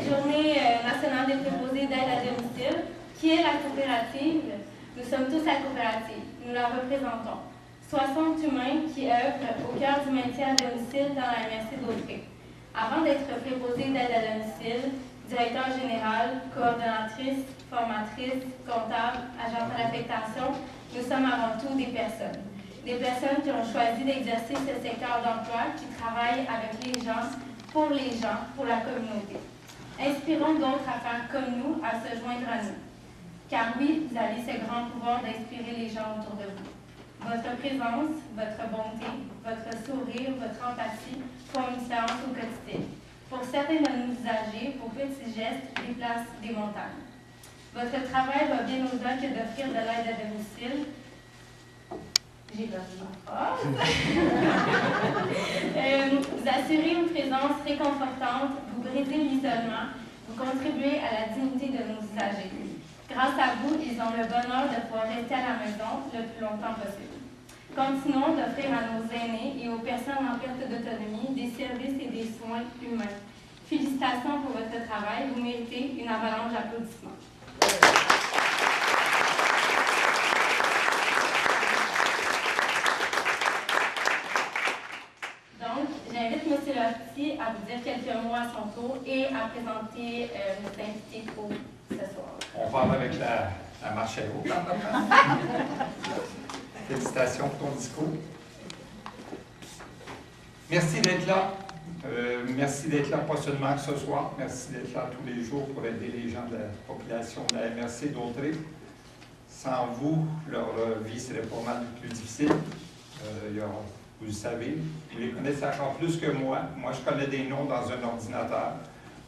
Journée nationale des préposés d'aide à domicile. Qui est la coopérative? Nous sommes tous la coopérative. Nous la représentons. 60 humains qui œuvrent au cœur du maintien à domicile dans la MRC d'Autrey. Avant d'être préposée d'aide à domicile, directeur général, coordonnatrice, formatrice, comptable, agent à l'affectation, nous sommes avant tout des personnes. Des personnes qui ont choisi d'exercer ce secteur d'emploi, qui travaillent avec les gens, pour la communauté. Inspirons d'autres à faire comme nous, à se joindre à nous. Car oui, vous avez ce grand pouvoir d'inspirer les gens autour de vous. Votre présence, votre bonté, votre sourire, votre empathie font une différence au quotidien. Pour certains de nos usagers, vos petits gestes déplacent des montagnes. Votre travail va bien au-delà que d'offrir de l'aide à domicile. J'ai perdu ma phrase. Vous assurez une présence réconfortante, vous brisez l'isolement, vous contribuez à la dignité de nos usagers. Grâce à vous, ils ont le bonheur de pouvoir rester à la maison le plus longtemps possible. Continuons d'offrir à nos aînés et aux personnes en perte d'autonomie des services et des soins humains. Félicitations pour votre travail. Vous méritez une avalanche d'applaudissements. Donc, j'invite M. Lortie à vous dire quelques mots à son tour et à présenter nos invités pour ce soir. On part avec la marche à l'eau. Félicitations pour ton discours. Merci d'être là. Merci d'être là, pas seulement ce soir. Merci d'être là tous les jours pour aider les gens de la population de la MRC d'Autrey. Sans vous, leur vie serait pas mal plus difficile. Vous le savez, vous les connaissez encore plus que moi. Moi, je connais des noms dans un ordinateur.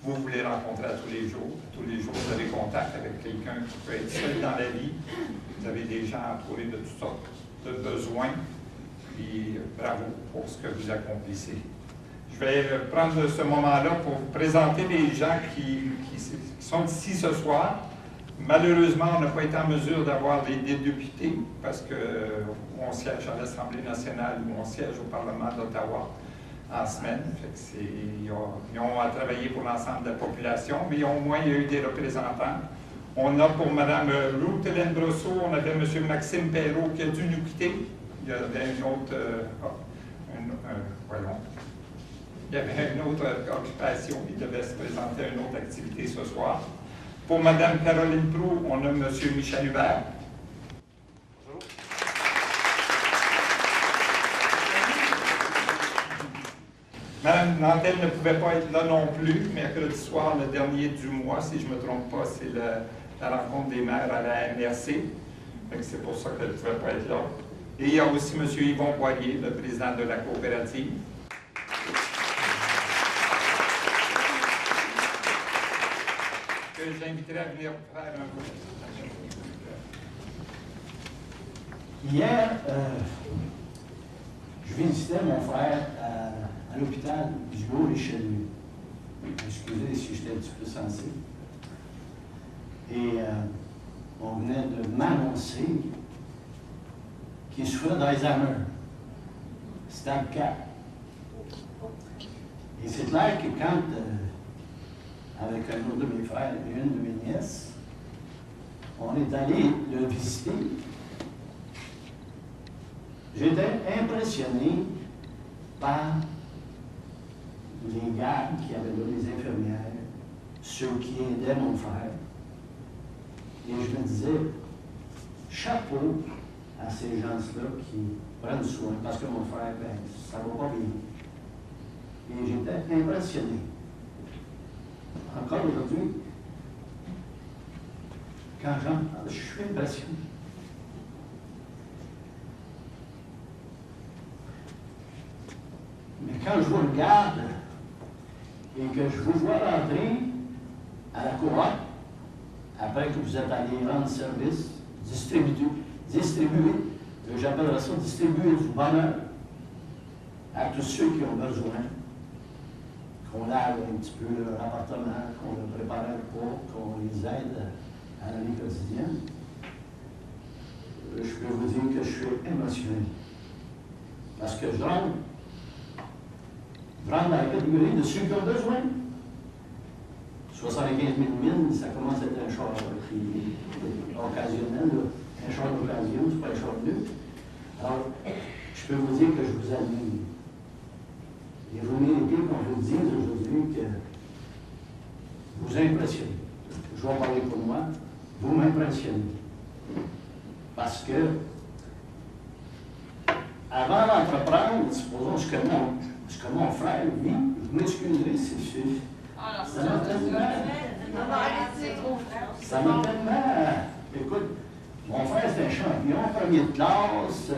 Vous les rencontrez à tous les jours. Tous les jours, vous avez contact avec quelqu'un qui peut être seul dans la vie. Vous avez des gens entourés de toutes sortes de besoins. Puis, bravo pour ce que vous accomplissez. Je vais prendre ce moment-là pour vous présenter les gens qui sont ici ce soir. Malheureusement, on n'a pas été en mesure d'avoir des députés parce qu'on siège à l'Assemblée nationale ou on siège au Parlement d'Ottawa en semaine. Fait que ils ont à travailler pour l'ensemble de la population, mais au moins, il y a eu des représentants. On a pour Mme Ruth Hélène Brosseau, on avait M. Maxime Perrault qui a dû nous quitter. Il y avait une autre... Il y avait une autre occupation, il devait se présenter à une autre activité ce soir. Pour Mme Caroline Proulx, on a M. Michel Hubert. Bonjour. Mme Nantel ne pouvait pas être là non plus. Mercredi soir, le dernier du mois, si je ne me trompe pas, c'est la rencontre des maires à la MRC. C'est pour ça qu'elle ne pouvait pas être là. Et il y a aussi M. Yvon Poirier, le président de la coopérative. Que j'inviterai à venir faire un mot. Hier, je visitais mon frère à l'hôpital du Gaulle-Richelieu. Excusez si j'étais un petit peu sensible. Et on venait de m'annoncer qu'il souffrait d'Alzheimer. Stade 4. Et c'est clair que quand, avec un autre de mes frères et une de mes nièces, on est allé le visiter, j'étais impressionné par les gardes qui avaient là, les infirmières, ceux qui aidaient mon frère. Et je me disais, chapeau à ces gens-là qui prennent soin, parce que mon frère, ben, ça ne va pas bien. Et j'étais impressionné. Encore aujourd'hui, quand je suis impressionné. Mais quand je vous regarde et que je vous vois rentrer à la couronne, après que vous êtes allé rendre service, distribuer, j'appellerais ça distribuer du bonheur à tous ceux qui ont besoin, qu'on lave un petit peu leur appartement, qu'on leur prépare un repas, qu'on les aide à la vie quotidienne. Je peux vous dire que je suis émotionné. Parce que je rentre dans la catégorie de ceux qui ont besoin. 75 000 mines, ça commence à être un char occasionnel, là. Un char d'occasion, c'est pas un char de luxe. Alors, je peux vous dire que je vous admire. Et vous méritez qu'on vous dise aujourd'hui que vous impressionnez. Je vais en parler pour moi. Vous m'impressionnez. Parce que, avant d'entreprendre, supposons ce que mon frère vit, vous m'excuserez, ça m'a tellement. Écoute, mon frère c'est un champion, premier de classe,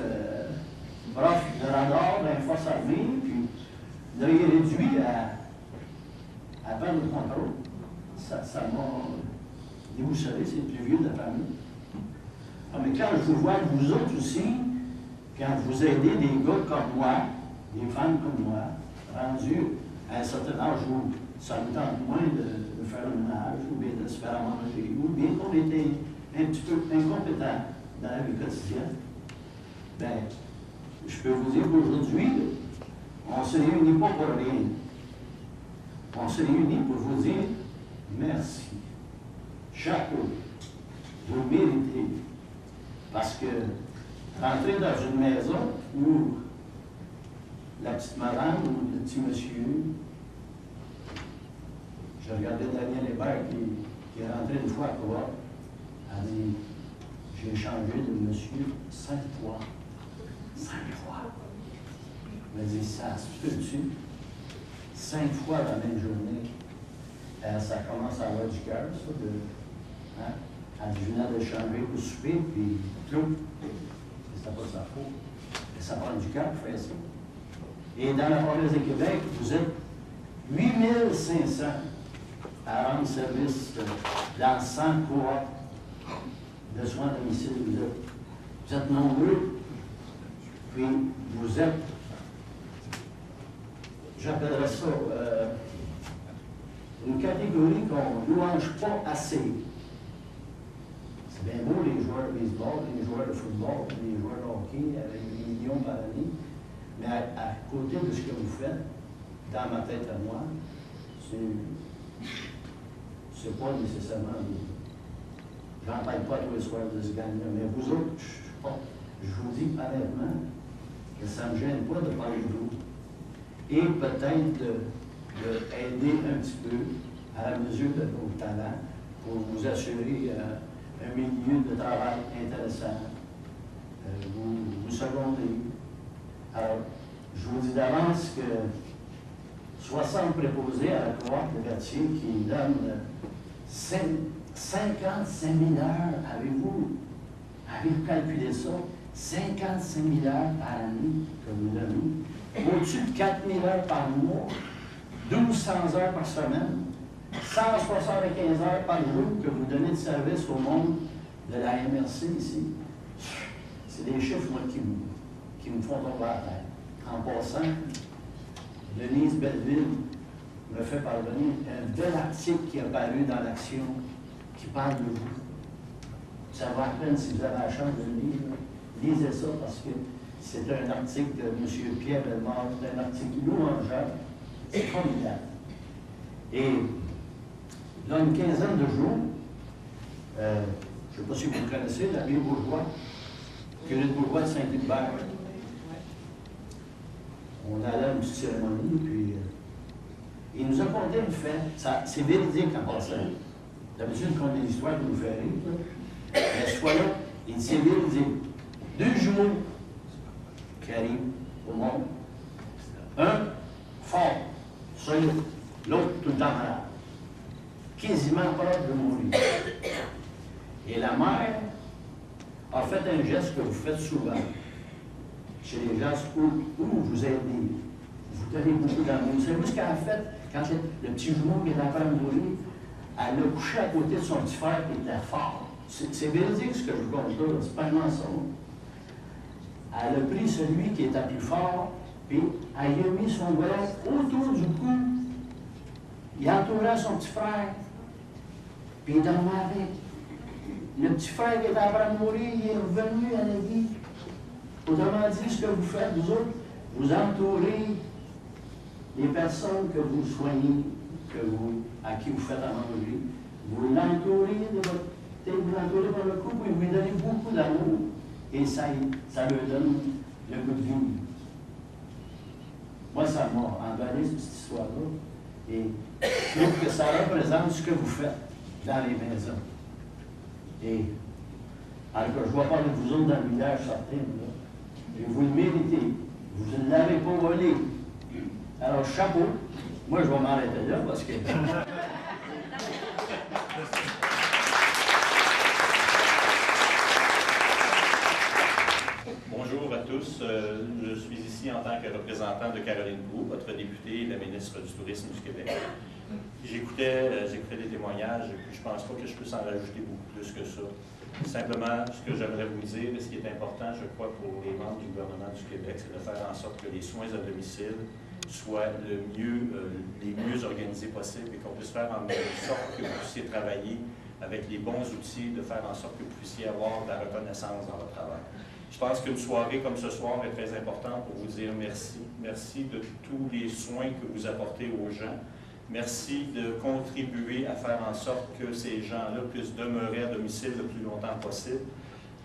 prof de radar dans les forces armées, puis là, il est réduit à peine de contrôle. Ça m'a déboussolé, c'est le plus vieux de la famille. Ah, mais quand je vous vois, vous autres aussi, quand vous aidez des gars comme moi, des femmes comme moi, rendus à un certain âge où ça me tente moins de faire le ménage, ou bien de se faire à manger, ou bien qu'on était un petit peu incompétent dans la vie quotidienne, bien, je peux vous dire qu'aujourd'hui, on se réunit pas pour rien. On se réunit pour vous dire merci. Chapeau. Vous le méritez. Parce que rentrer dans une maison où la petite madame ou le petit monsieur, je regardais Daniel Hébert qui est rentré une fois à Coop, a dit j'ai changé de monsieur 5 fois. 5 fois. Il m'a dit ça se peut-tu? 5 fois la même journée. Ça commence à avoir du cœur, ça, de. Hein? Elle dit, je venais de changer pour souper, puis clou. C'était pas sa faute. Et ça prend du cœur pour faire ça. Et dans la province de Québec, vous êtes 8500 à rendre service dans 100 coop de soins à domicile. Vous êtes nombreux, puis vous êtes, j'appellerais ça, une catégorie qu'on ne louange pas assez. C'est bien beau les joueurs de baseball, les joueurs de football, les joueurs de hockey avec des millions par année, mais à côté de ce que vous faites, dans ma tête à moi, c'est pas nécessairement vous. J'en parle pas tous les soirs de ce gang-là, mais vous autres, je vous dis honnêtement que ça ne me gêne pas de parler de vous. Et peut-être d'aider un petit peu à la mesure de vos talents pour vous assurer un milieu de travail intéressant. Vous secondez. Alors, je vous dis d'avance que 60 préposés à la cohorte de quartier qui donnent 55 000 heures, avez-vous calculé ça? 55 000 heures par année que vous donnez, au-dessus de 4 000 heures par mois, 1200 heures par semaine, 175 heures par jour que vous donnez de service au monde de la MRC ici. C'est des chiffres, moi, qui me font tomber à terre. En passant, Denise Belleville me fait parvenir un bel article qui est apparu dans l'Action qui parle de vous. Ça vaut la peine, si vous avez la chance de le lire, lisez ça parce que c'est un article de M. Pierre Bellemare, c'est un article louangeur, c'est formidable. Et dans une quinzaine de jours, je ne sais pas si vous connaissez, l'abbé Bourgeois, curé de Bourgeois de Saint-Hubert. On allait à une petite cérémonie, puis il nous a conté une fête. C'est véridique en passant. D'habitude, il compte des histoires qui nous fait rire. Mais ce fois-là, il dit c'est véridique. 2 jumeaux qui arrivent au monde. Un fort, solide, l'autre tout le temps malade. Quasiment proche de mourir. Et la mère a fait un geste que vous faites souvent chez les gens où vous aidez. Vous donnez beaucoup d'amour. Vous savez ce qu'elle a fait quand le petit jumeau qui est en train de mourir, elle l'a couché à côté de son petit frère qui était fort. C'est véridique ce que je vous compte là, c'est pas un mensonge. Elle a pris celui qui était plus fort, puis elle a mis son bras autour du cou. Il entourait son petit frère, puis il dormait avec. Le petit frère qui était en train de mourir, il est revenu à la vie. Autrement dit, ce que vous faites, vous autres, vous entourez les personnes que vous soignez. à qui vous faites à manger. Vous l'entourez vous l'entourez par le cou, vous lui donnez beaucoup d'amour et ça lui donne le goût de vivre. Moi, ça m'a emballé cette histoire-là et je trouve que ça représente ce que vous faites dans les maisons. Et alors que je vois pas de vous autres dans le village certains, et vous le méritez. Vous ne l'avez pas volé. Alors, chapeau. Moi, je vais m'arrêter là parce que... Bonjour à tous. Je suis ici en tant que représentant de Caroline Proulx, votre députée et la ministre du Tourisme du Québec. J'écoutais les témoignages et puis je ne pense pas que je puisse en rajouter beaucoup plus que ça. Simplement, ce que j'aimerais vous dire, et ce qui est important, je crois, pour les membres du gouvernement du Québec, c'est de faire en sorte que les soins à domicile soient les mieux organisés possibles et qu'on puisse faire en sorte que vous puissiez travailler avec les bons outils, de faire en sorte que vous puissiez avoir de la reconnaissance dans votre travail. Je pense qu'une soirée comme ce soir est très importante pour vous dire merci. Merci de tous les soins que vous apportez aux gens. Merci de contribuer à faire en sorte que ces gens-là puissent demeurer à domicile le plus longtemps possible.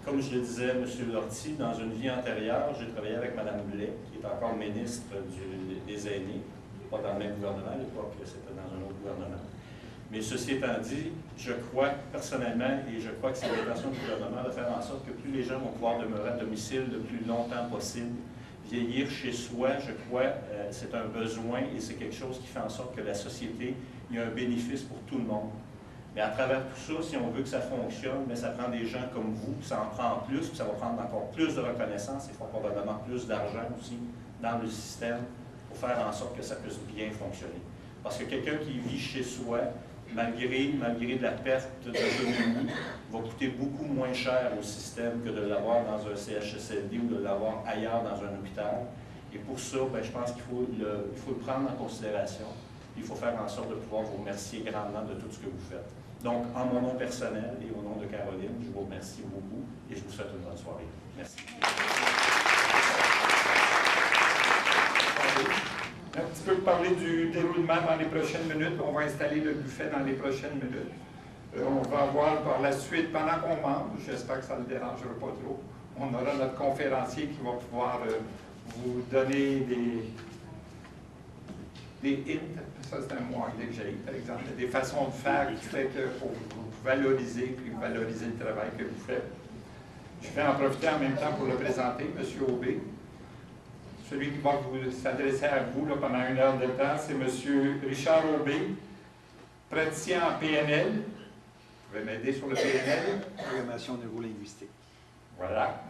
Comme je le disais, M. Lortie, dans une vie antérieure, j'ai travaillé avec Mme Blais, qui est encore ministre des Aînés, pas dans le même gouvernement, à l'époque, c'était dans un autre gouvernement. Mais ceci étant dit, je crois personnellement, et je crois que c'est l'intention du gouvernement, de faire en sorte que plus les gens vont pouvoir demeurer à domicile le plus longtemps possible. Vieillir chez soi, je crois, c'est un besoin et c'est quelque chose qui fait en sorte que la société, il y a un bénéfice pour tout le monde. Mais à travers tout ça, si on veut que ça fonctionne, mais ça prend des gens comme vous, ça en prend plus, puis ça va prendre encore plus de reconnaissance, il faut probablement plus d'argent aussi dans le système pour faire en sorte que ça puisse bien fonctionner. Parce que quelqu'un qui vit chez soi, malgré de la perte d'autonomie, va coûter beaucoup moins cher au système que de l'avoir dans un CHSLD ou de l'avoir ailleurs dans un hôpital. Et pour ça, je pense qu'il faut le prendre en considération. Il faut faire en sorte de pouvoir vous remercier grandement de tout ce que vous faites. Donc, en mon nom personnel et au nom de Caroline, je vous remercie beaucoup et je vous souhaite une bonne soirée. Merci. Un petit peu parler du déroulement dans les prochaines minutes. On va installer le buffet dans les prochaines minutes. On va avoir par la suite, pendant qu'on mange, j'espère que ça ne le dérangera pas trop, on aura notre conférencier qui va pouvoir vous donner des hints, ça c'est un mot anglais que j'ai, par exemple, des façons de faire qui fait que pour vous valoriser, puis valoriser le travail que vous faites. Je vais en profiter en même temps pour le présenter, M. Aubé. Celui qui va s'adresser à vous là, pendant 1 heure de temps, c'est M. Richard Aubé, praticien en PNL. Vous pouvez m'aider sur le PNL? Programmation neurolinguistique. Voilà.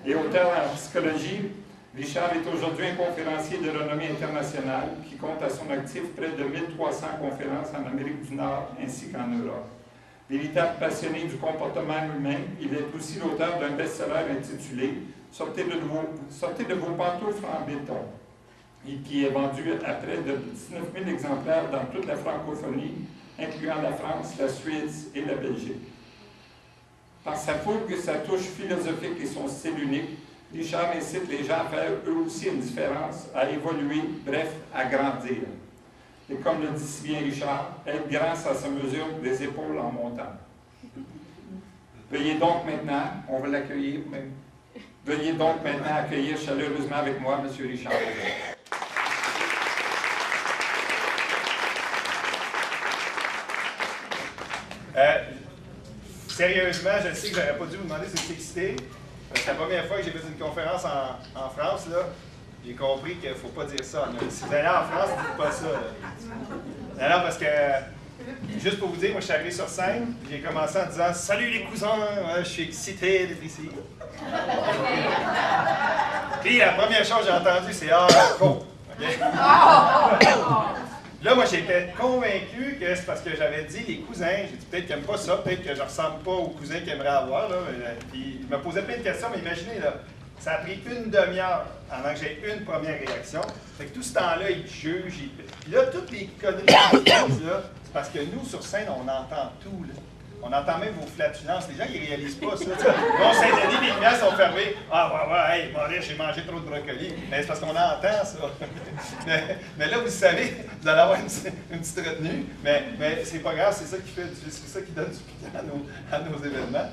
Et auteur en psychologie, Richard est aujourd'hui un conférencier de renommée internationale qui compte à son actif près de 1300 conférences en Amérique du Nord ainsi qu'en Europe. Véritable passionné du comportement humain, il est aussi l'auteur d'un best-seller intitulé « Sortez de vos pantoufles en béton » et qui est vendu à près de 19 000 exemplaires dans toute la francophonie, incluant la France, la Suisse et la Belgique. Par sa fougue, sa touche philosophique et son style unique, Richard incite les gens à faire eux aussi une différence, à évoluer, bref, à grandir. Et comme le dit si bien Richard, être grand, ça se mesure des épaules en montant. Veuillez donc maintenant, on va l'accueillir, veuillez donc maintenant accueillir chaleureusement avec moi M. Richard. Sérieusement, je sais que j'aurais pas dû vous demander si vous êtes excité. C'est la première fois que j'ai fait une conférence en France, là. J'ai compris qu'il ne faut pas dire ça. Si vous allez en France, dites pas ça. Non, parce que, juste pour vous dire, moi je suis arrivé sur scène, j'ai commencé en disant « Salut les cousins, je suis excité d'être ici. » Puis la première chose que j'ai entendue, c'est « Ah, con! » Là, moi, j'étais convaincu que c'est parce que j'avais dit les cousins. J'ai dit peut-être qu'ils n'aiment pas ça, peut-être que je ne ressemble pas aux cousins qu'ils aimeraient avoir. Là. Puis il me posait plein de questions, mais imaginez, là, ça a pris 1 demi-heure avant que j'aie une première réaction. Fait que tout ce temps-là, ils jugent. Puis là, toutes les conneries qu'ils disent, là, c'est parce que nous, sur scène, on entend tout. Là. On entend même vos flatulences. Les gens, ils ne réalisent pas ça. Bon, Saint-Denis, les lumières sont fermées. Ah, ouais, hey, Maurice, j'ai mangé trop de brocoli. Mais c'est parce qu'on entend ça. mais là, vous savez, vous allez avoir une petite retenue. Mais c'est pas grave, c'est ça qui donne du piquant à nos événements.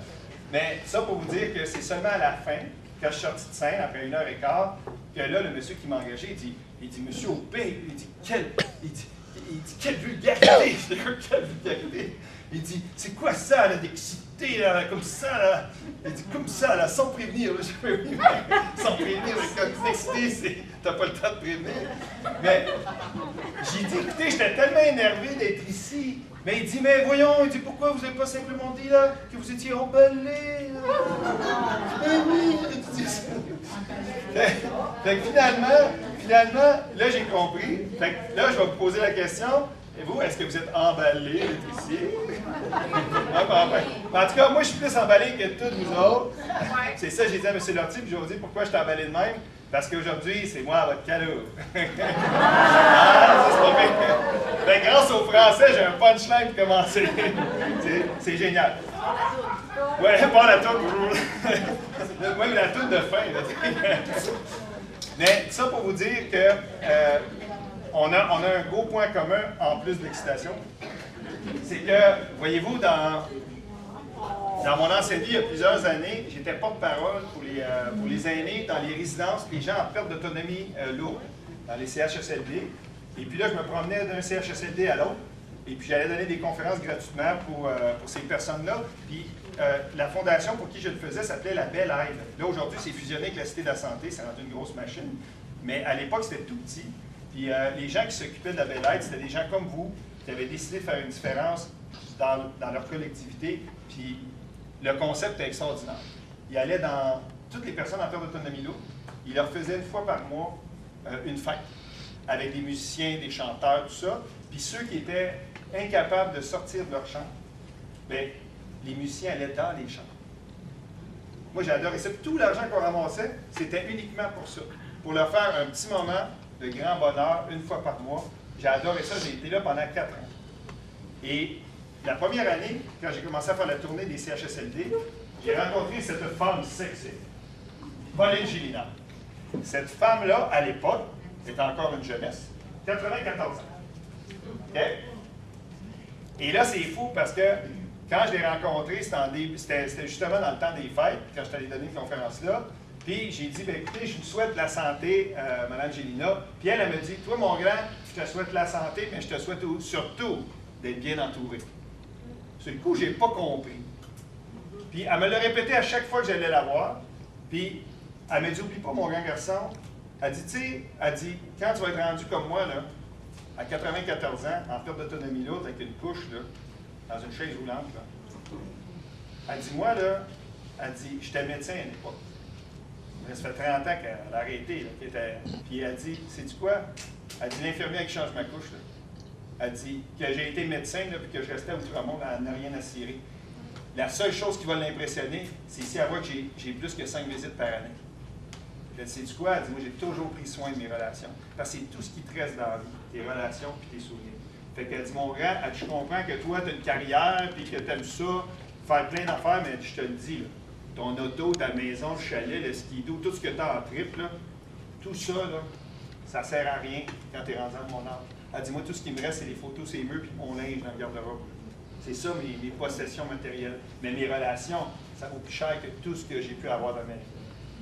Mais ça pour vous dire que c'est seulement à la fin, quand je suis sorti de scène, après 1h15, que là, le monsieur qui m'a engagé, il dit, Monsieur Aubé, il dit, quelle vulgarité! Je dis, quelle vulgarité! Il dit, c'est quoi ça, là, d'exciter, là, comme ça, là? Il dit, comme ça, là, sans prévenir. Je dis, oui, mais sans prévenir, quand tu t'excites, t'as pas le temps de prévenir. Mais j'ai dit, écoutez, j'étais tellement énervé d'être ici. Mais il dit, mais voyons, il dit, pourquoi vous n'avez pas simplement dit, là, que vous étiez emballé, là? Mais oui, il dit ça. Fait que finalement, là, j'ai compris. Fait que là, je vais vous poser la question. Et vous, est-ce que vous êtes emballé d'être ici? En tout cas, moi, je suis plus emballé que tous vous autres. C'est ça, j'ai dit à M. Lortie, puis je vais vous dire pourquoi je suis emballé de même. Parce qu'aujourd'hui, c'est moi à votre cadeau. Ben, grâce aux Français, j'ai un punchline pour commencer. C'est génial. Ouais, pas la toune. Même la toune de fin. Mais ça pour vous dire que on a un gros point commun en plus de l'excitation. C'est que, voyez-vous, dans mon ancienne vie, il y a plusieurs années, j'étais porte-parole pour les aînés dans les résidences, les gens en perte d'autonomie lourde, dans les CHSLD. Et puis là, je me promenais d'un CHSLD à l'autre. Et puis j'allais donner des conférences gratuitement pour ces personnes-là. Puis la fondation pour qui je le faisais s'appelait la Belle Aide. Là, aujourd'hui, c'est fusionné avec la Cité de la Santé, c'est rendu une grosse machine. Mais à l'époque, c'était tout petit. Puis les gens qui s'occupaient de la Belle Aide, c'était des gens comme vous, qui avaient décidé de faire une différence dans leur collectivité. Puis le concept était extraordinaire. Ils allaient dans toutes les personnes en perte d'autonomie lourde. Ils leur faisaient une fois par mois une fête avec des musiciens, des chanteurs, tout ça. Puis ceux qui étaient incapables de sortir de leur chambre, bien, les musiciens allaient dans les chambres. Moi, j'ai adoré ça. Puis tout l'argent qu'on ramassait, c'était uniquement pour ça. Pour leur faire un petit moment de grand bonheur, une fois par mois. J'ai adoré ça. J'ai été là pendant 4 ans. Et la première année, quand j'ai commencé à faire la tournée des CHSLD, j'ai rencontré cette femme sexy, Pauline Gélina. Cette femme-là, à l'époque, était encore une jeunesse, 94 ans. Okay? Et là, c'est fou parce que quand je l'ai rencontrée, c'était justement dans le temps des fêtes, quand je t'allais donner une conférence là. Puis j'ai dit, bien, écoutez, je vous souhaite la santé, Mme Gélina. Puis elle me dit, toi, mon grand, je te souhaite la santé, mais je te souhaite surtout d'être bien entouré. Sur le coup, je n'ai pas compris. Puis elle me l'a répété à chaque fois que j'allais la voir. Puis elle m'a dit, oublie pas, mon grand garçon. Elle dit, tu sais, quand tu vas être rendu comme moi, là, à 94 ans, en perte d'autonomie lourde, avec une couche, là, dans une chaise roulante, là. Elle dit, moi, là, elle dit, j'étais médecin à l'époque. Ça fait 30 ans qu'elle a arrêté, là, puis elle dit, sais-tu quoi? Elle dit, l'infirmière qui change ma couche, là. Elle dit que j'ai été médecin, là, puis que je restais à Outre-Monde à ne rien à cirer. La seule chose qui va l'impressionner, c'est ici à voir que j'ai plus que 5 visites par année. Elle dit, sais-tu quoi? Elle dit, moi, j'ai toujours pris soin de mes relations. Parce que c'est tout ce qui te reste dans la vie, tes relations puis tes souvenirs. Fait qu'elle dit, mon grand, elle dit, je comprends que toi, tu as une carrière, puis que tu aimes ça, faire plein d'affaires, mais je te le dis, là, ton auto, ta maison, le chalet, le skido, tout ce que tu as en trip, là, tout ça, là, ça sert à rien quand tu es rendu à mon âge. Elle dit, moi, tout ce qui me reste, c'est les photos, c'est les murs, puis mon linge dans le garde-robe. C'est ça, mes possessions matérielles. Mais mes relations, ça vaut plus cher que tout ce que j'ai pu avoir dans ma vie.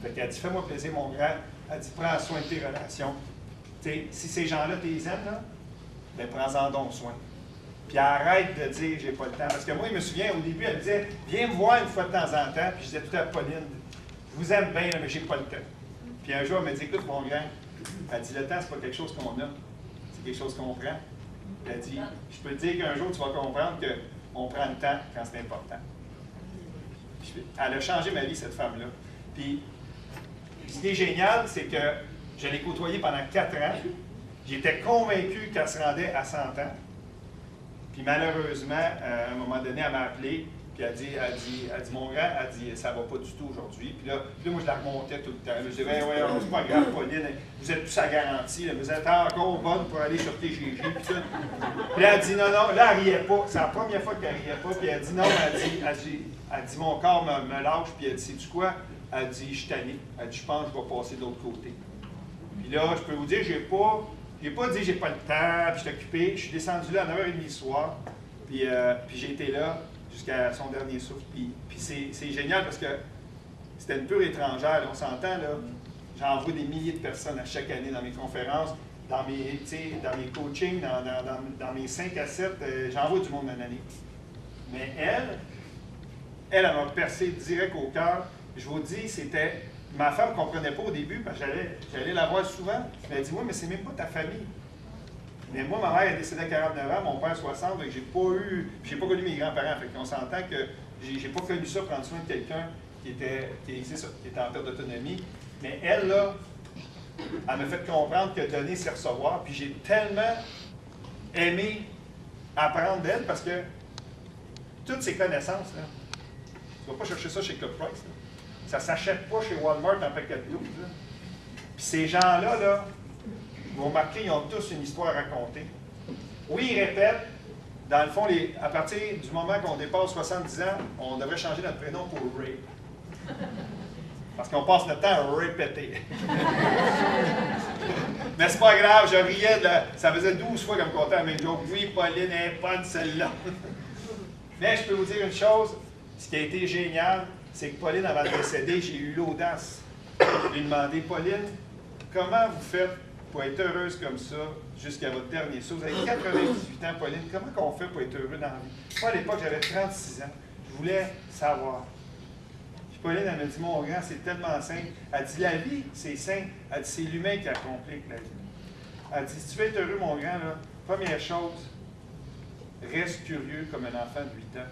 Fait qu'elle dit, fais-moi plaisir, mon grand. Elle dit, prends soin de tes relations. T'sais, si ces gens-là, tu les aimes, là, ben prends-en donc soin. Puis arrête de dire, j'ai pas le temps. Parce que moi, je me souviens, au début, elle me disait, viens me voir une fois de temps en temps. Puis je disais tout à Pauline, je vous aime bien, là, mais j'ai pas le temps. Puis un jour, elle me dit, écoute, mon grand, elle dit, le temps, c'est pas quelque chose qu'on a. C'est quelque chose qu'on prend. Puis elle dit, je peux te dire qu'un jour, tu vas comprendre qu'on prend le temps quand c'est important. Puis elle a changé ma vie, cette femme-là. Puis ce qui est génial, c'est que je l'ai côtoyée pendant 4 ans. J'étais convaincu qu'elle se rendait à 100 ans. Puis malheureusement, à un moment donné, elle m'a appelé, Puis elle dit, mon grand, elle dit, ça va pas du tout aujourd'hui. Puis là, moi, je la remontais tout le temps. Là, je disais, ouais, c'est pas grave, Pauline, vous êtes tous à garantie, là, vous êtes encore bonne pour aller sur TGG. Puis ça. Puis là, elle dit, non, là, elle riait pas. C'est la première fois qu'elle riait pas. Puis elle dit, non, elle dit, mon corps me lâche. Puis elle dit, sais-tu quoi? Elle dit, je suis tannée. Elle dit, je pense que je vais passer de l'autre côté. Puis là, je peux vous dire, j'ai pas dit, j'ai pas le temps, puis je suis occupé. Je suis descendu là à 9h30 le soir. Puis j'ai été là jusqu'à son dernier souffle. Puis c'est génial parce que c'était une pure étrangère. Là, on s'entend, là. J'envoie des milliers de personnes à chaque année dans mes conférences, dans mes coachings, dans mes 5 à 7. J'envoie du monde en année. Mais elle m'a percé direct au cœur. Je vous dis, c'était... Ma femme ne comprenait pas au début, parce que j'allais la voir souvent. Elle m'a dit, oui, mais c'est même pas ta famille. Mais moi, ma mère est décédée à 49 ans, mon père 60, donc j'ai pas connu mes grands-parents. Fait qu'on s'entend que j'ai pas connu ça, prendre soin de quelqu'un qui était en perte d'autonomie. Mais elle, là, elle m'a fait comprendre que donner, c'est recevoir. Puis j'ai tellement aimé apprendre d'elle, parce que toutes ces connaissances, là, tu ne vas pas chercher ça chez Club Price. Là. Ça ne s'achète pas chez Walmart en paquet de 12. Puis ces gens-là, là, vous remarquez, ils ont tous une histoire à raconter. Oui, ils répètent. Dans le fond, à partir du moment qu'on dépasse 70 ans, on devrait changer notre prénom pour Ray. Parce qu'on passe notre temps à répéter. Mais c'est pas grave, je riais, ça faisait 12 fois qu'elle me contait la même joke. Oui, Pauline est bonne celle-là. Mais je peux vous dire une chose, ce qui a été génial, c'est que Pauline, avant de décéder, j'ai eu l'audace de lui demander, Pauline, comment vous faites pour être heureuse comme ça jusqu'à votre dernier souffle? Vous avez 98 ans, Pauline, comment on fait pour être heureux dans la vie? Moi, à l'époque, j'avais 36 ans. Je voulais savoir. Puis Pauline, elle m'a dit, mon grand, c'est tellement simple. Elle dit, la vie, c'est simple. Elle dit, c'est l'humain qui complique la vie. Elle dit, si tu veux être heureux, mon grand, là, première chose, reste curieux comme un enfant de 8 ans.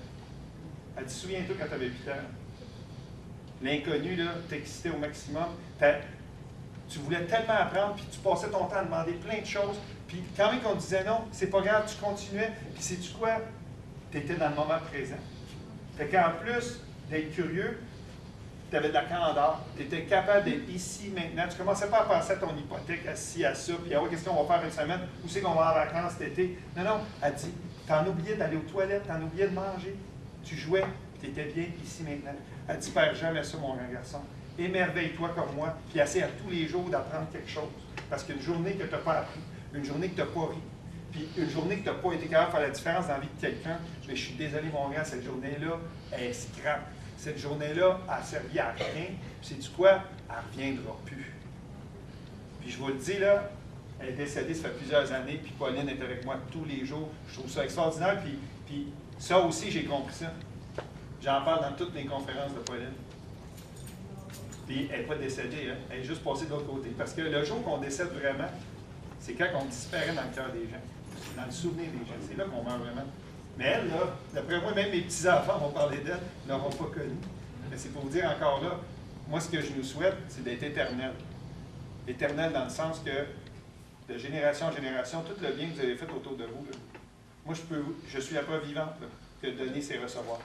Elle dit, souviens-toi quand tu avais 8 ans. L'inconnu, là, t'excitait au maximum. Tu voulais tellement apprendre, puis tu passais ton temps à demander plein de choses. Puis quand même qu'on disait non, c'est pas grave, tu continuais. Puis sais-tu quoi? Tu étais dans le moment présent. Fait qu'en plus d'être curieux, tu avais de la candeur. Tu étais capable d'être ici, maintenant. Tu ne commençais pas à penser à ton hypothèque, assis à ça, puis qu'est-ce qu'on va faire une semaine? Où c'est qu'on va en vacances cet été? Non, elle dit, t'en oubliais d'aller aux toilettes, t'en oubliais de manger. Tu jouais, puis tu étais bien ici, maintenant. Elle dit, perds jamais ça, mon grand garçon. Émerveille-toi comme moi, puis essaie à tous les jours d'apprendre quelque chose. Parce qu'une journée que tu n'as pas appris, une journée que tu n'as pas ri, puis une journée que tu n'as pas été capable de faire la différence dans la vie de quelqu'un, mais je suis désolé, mon grand, cette journée-là, elle est scrap. Cette journée-là, elle n'a servi à rien. Puis sais-tu quoi? Elle ne reviendra plus. Puis je vous le dis, là, elle est décédée, ça fait plusieurs années, puis Pauline est avec moi tous les jours. Je trouve ça extraordinaire, puis ça aussi, j'ai compris ça. J'en parle dans toutes les conférences de Pauline. Puis elle n'est pas décédée, hein? Elle est juste passée de l'autre côté. Parce que le jour qu'on décède vraiment, c'est quand on disparaît dans le cœur des gens, dans le souvenir des gens. C'est là qu'on meurt vraiment. Mais elle, là, d'après moi, même mes petits-enfants vont parler d'elle, ne l'auront pas connue. Mais c'est pour vous dire encore là, moi, ce que je nous souhaite, c'est d'être éternel. Éternel dans le sens que, de génération en génération, tout le bien que vous avez fait autour de vous, là, moi, je suis la preuve vivante là, que donner, c'est recevoir.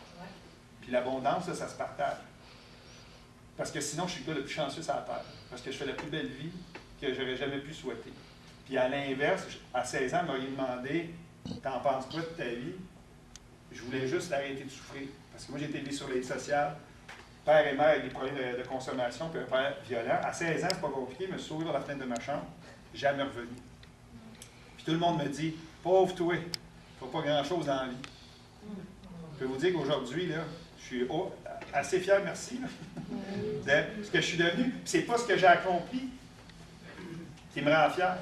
Puis l'abondance, ça se partage. Parce que sinon, je suis le plus chanceux sur la terre. Parce que je fais la plus belle vie que j'aurais jamais pu souhaiter. Puis à l'inverse, à 16 ans, elle m'aurait demandé, t'en penses quoi de ta vie? Je voulais juste arrêter de souffrir. Parce que moi, j'ai été élevé sur l'aide sociale. Père et mère avec des problèmes de consommation, puis un père violent. À 16 ans, c'est pas compliqué, je me suis sauvé dans la fenêtre de ma chambre. Jamais revenu. Puis tout le monde me dit, pauvre toi, il ne faut pas grand-chose dans la vie. Je peux vous dire qu'aujourd'hui, là, je suis assez fier, merci, là, de ce que je suis devenu. Puis c'est pas ce que j'ai accompli qui me rend fier.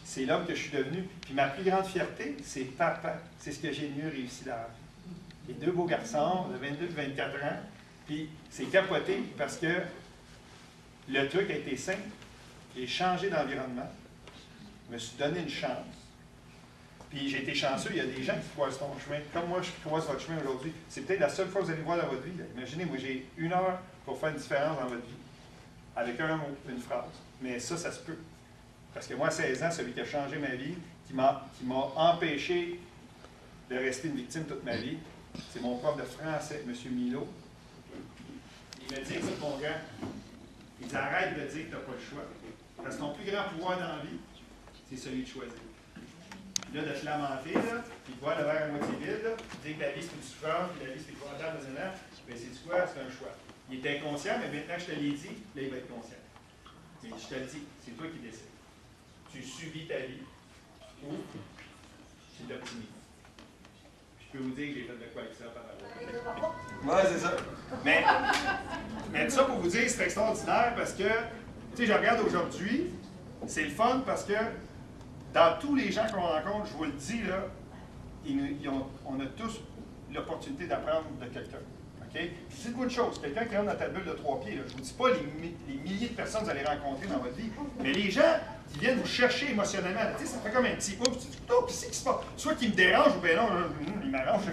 C'est l'homme que je suis devenu. Puis ma plus grande fierté, c'est papa. C'est ce que j'ai mieux réussi dans la vie. Les deux beaux garçons, de 22 et 24 ans. Puis c'est capoté parce que le truc a été simple. J'ai changé d'environnement. Je me suis donné une chance. Puis j'ai été chanceux. Il y a des gens qui croisent ton chemin. Comme moi, je croise votre chemin aujourd'hui. C'est peut-être la seule fois que vous allez voir dans votre vie. Là. Imaginez, moi, j'ai 1 heure pour faire une différence dans votre vie. Avec un mot, une phrase. Mais ça se peut. Parce que moi, à 16 ans, celui qui a changé ma vie, qui m'a empêché de rester une victime toute ma vie, c'est mon prof de français, M. Milo. Il m'a dit, écoute mon gars, il dit arrête de dire que tu n'as pas le choix. Parce que ton plus grand pouvoir dans la vie, c'est celui de choisir. Puis là, de te lamenter, là, puis de voir le verre à moitié vide, là, puis dire que la vie c'est une souffrance, puis la vie c'est épouvantable, mais c'est quoi? C'est un choix. Il est inconscient, mais maintenant que je te l'ai dit, là, il va être conscient. Mais je te le dis, c'est toi qui décides. Tu subis ta vie ou tu l'optimises. Je peux vous dire que j'ai fait de quoi avec ça par rapport. Ouais, c'est ça. Mais ça pour vous dire, c'est extraordinaire parce que, tu sais, je regarde aujourd'hui, c'est le fun parce que dans tous les gens qu'on rencontre, je vous le dis, là, on a tous l'opportunité d'apprendre de quelqu'un. Okay? Dites-moi une chose, quelqu'un qui rentre dans ta bulle de 3 pieds, là, je ne vous dis pas les milliers de personnes que vous allez rencontrer dans votre vie, mais les gens qui viennent vous chercher émotionnellement, tu sais, ça fait comme un petit oups, tu dis, oh, qu'est-ce qui se passe? Soit qu'il me dérange ou bien non, il m'arrange.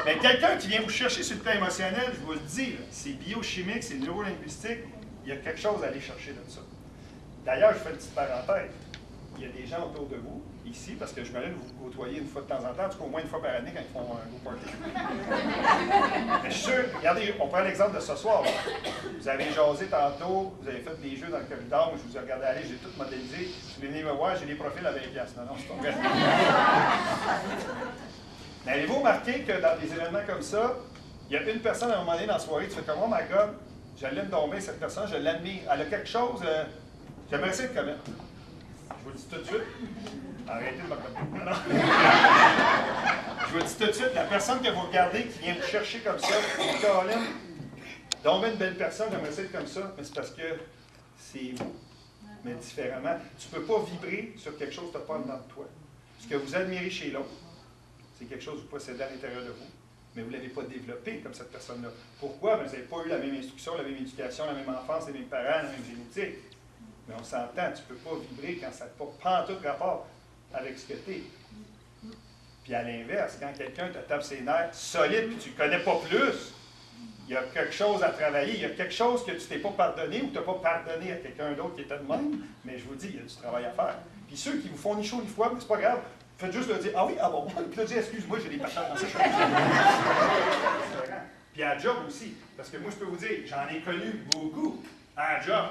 Mais quelqu'un qui vient vous chercher sur le plan émotionnel, je vous le dis, c'est biochimique, c'est neurolinguistique, il y a quelque chose à aller chercher de ça. D'ailleurs, je fais une petite parenthèse. Il y a des gens autour de vous, ici, parce que je m'allais vous côtoyer une fois de temps en temps, en tout cas au moins une fois par année quand ils font un gros party. Mais je suis sûr, regardez, on prend l'exemple de ce soir. Vous avez jasé tantôt, vous avez fait des jeux dans le corridor, je vous ai regardé aller, j'ai tout modélisé. Vous venez me voir, j'ai des profils à 20$. Non, c'est pas vrai. Mais avez-vous remarqué que dans des événements comme ça, il y a une personne à un moment donné dans la soirée, tu fais comme, oh my God, je l'aime tomber, cette personne, je l'admire. Elle a quelque chose, j'aimerais essayer de connaître. Je vous le dis tout de suite. Arrêtez de me connaître. Je vous le dis tout de suite, la personne que vous regardez qui vient vous chercher comme ça, Caroline, donc une belle personne, j'aimerais essayer comme ça, mais c'est parce que c'est vous, mais différemment. Tu ne peux pas vibrer sur quelque chose que tu n'as pas dedans de toi. Ce que vous admirez chez l'autre, c'est quelque chose que vous possédez à l'intérieur de vous, mais vous ne l'avez pas développé comme cette personne-là. Pourquoi? Bien, vous n'avez pas eu la même instruction, la même éducation, la même enfance, les mêmes parents, la même génétique. Mais on s'entend, tu ne peux pas vibrer quand ça n'a pas tout rapport avec ce que tu es. Puis à l'inverse, quand quelqu'un te tape ses nerfs solide, puis tu ne connais pas plus, il y a quelque chose à travailler, il y a quelque chose que tu ne t'es pas pardonné ou que tu n'as pas pardonné à quelqu'un d'autre qui était de même, mais je vous dis, il y a du travail à faire. Puis ceux qui vous font ni chaud ni froid, mais c'est pas grave, faites juste leur dire, ah oui, ah bon, puis leur dire, excuse-moi, j'ai des patates dans cette chose. Puis à la job aussi, parce que moi, je peux vous dire, j'en ai connu beaucoup. À la job,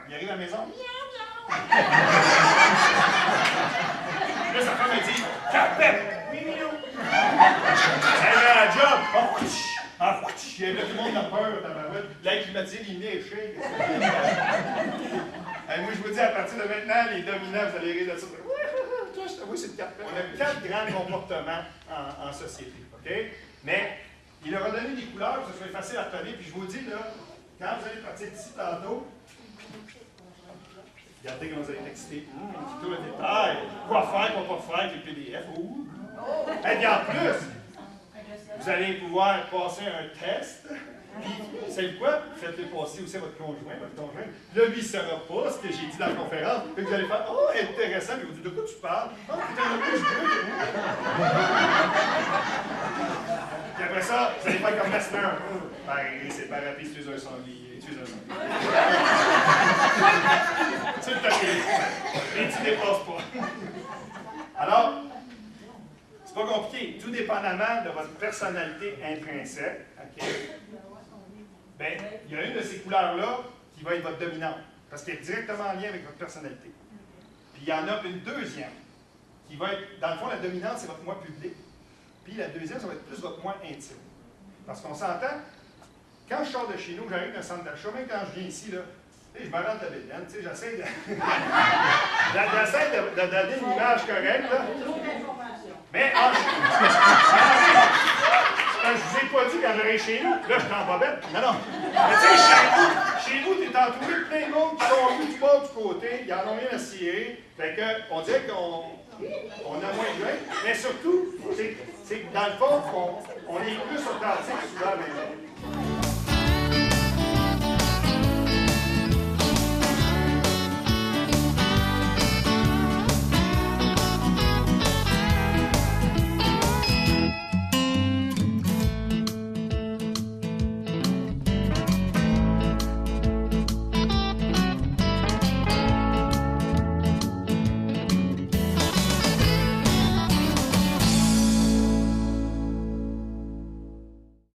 il arrive à la maison, là, sa femme me dit, Capet, oui, Milo. Elle est à la job, il y a tout le monde a peur dans ma route. L'air climatisé, il est chez. Moi, je vous dis, à partir de maintenant, les dominants, vous allez rire de ça. Oui, c'est le Capet. On a 4 grands comportements en société, OK? Mais il leur a donné des couleurs, que ce soit facile à retenir, puis je vous dis, là, quand vous allez partir d'ici tantôt, regardez comment vous allez être excité. Tout le détail. Quoi faire, quoi pas faire avec les PDF. Et bien en plus, vous allez pouvoir passer un test. Puis, vous savez quoi? Faites-le passer aussi à votre conjoint. Là, lui, il ne saura pas ce que j'ai dit dans la conférence. Puis vous allez faire, oh, intéressant. Puis vous dites, de quoi tu parles? Oh, putain, de quoi je veux? Puis après ça, vous allez faire comme Lesnar. Ben, c'est pas rapide, tu es un sanglier. Tu es un sanglier. Tu le tapes. Mais tu ne dépasses pas. Alors, c'est pas compliqué. Tout dépendamment de votre personnalité intrinsèque, OK? Bien, il y a une de ces couleurs-là qui va être votre dominante, parce qu'elle est directement en lien avec votre personnalité. Puis il y en a une deuxième, qui va être, dans le fond, la dominante, c'est votre moi public. Puis la deuxième, ça va être plus votre moi intime. Parce qu'on s'entend, quand je sors de chez nous, j'arrive dans un centre d'achat, même quand je viens ici, là, je me rentre la bédaine, tu sais, j'essaie de donner une image correcte, là. Mais je vous ai pas dit quand j'arrive chez nous, là, je suis en bobette. Non. Mais tu sais, chez vous, tu es entouré de plein de monde qui sont venus du bord du côté, ils en ont rien à cirer. Fait que, on dirait qu'on a moins de grain. Mais surtout, c'est que dans le fond, on est plus authentique souvent à la maison.